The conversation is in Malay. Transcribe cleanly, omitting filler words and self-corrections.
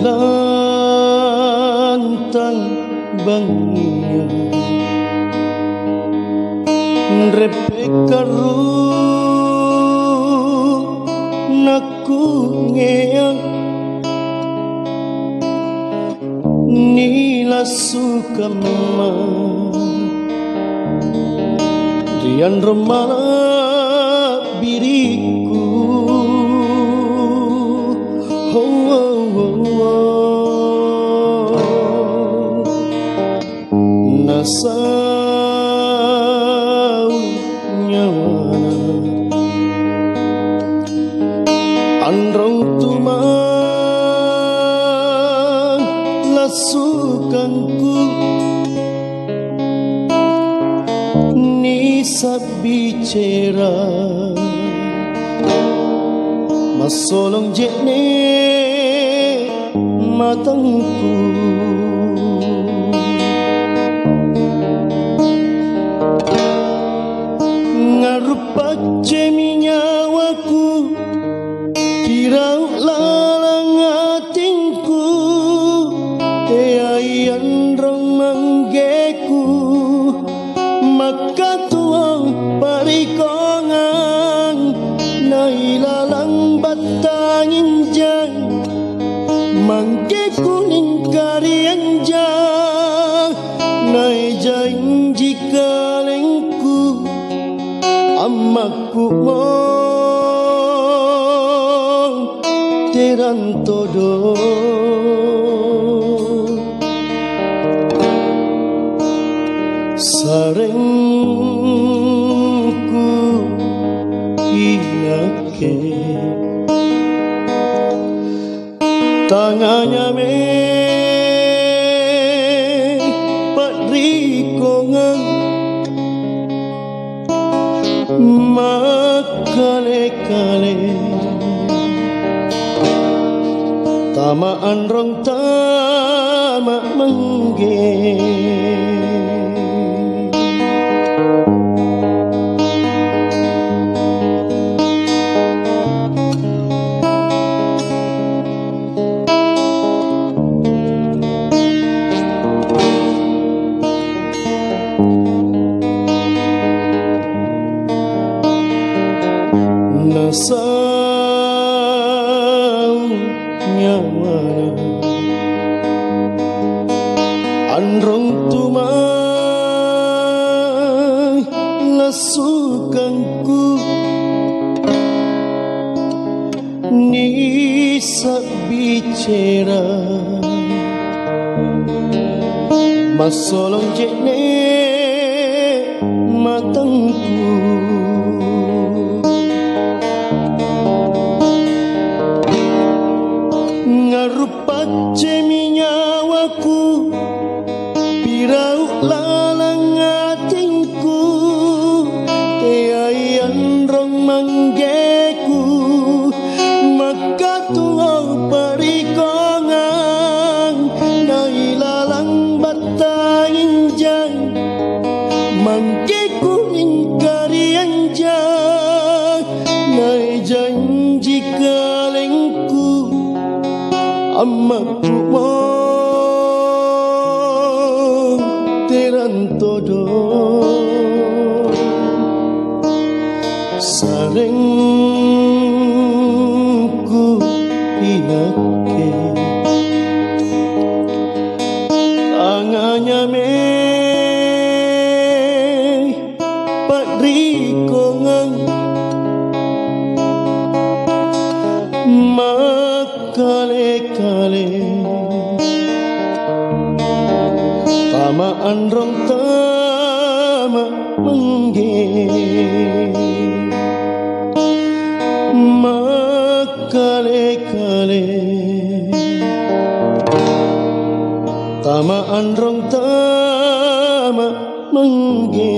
lantang bangnya repek karu naku ngeyang nila suka mama rian remala biriku nasau nyawana androng tumang lasukanku ni sabicera masolong jene matangku ngarupa ceminyawaku pirau lalang atinku teayan rong manggeku maka tuang parikongan nailalang batangin jang manggeku ningkarian jang nai janji kalengku amaku mong teran todo sarengku inake tangannya me padrikongan makale-kale tamaan rong tamak mengge nasau nyawana androng tumai lasukanku ni sabicera masolong jene matangku ngarupa ceminyawaku pirau lalang atinku teayan rong manggeku maka tuau parikongan nailalang batangin jang manggeku ningkarian jang nai janji kalengku amaku mong teran todo sarengku inake tangannya me padrikongan makale-kale tamaan rong tamak mengge makale-kale tamaan rong tamak mengge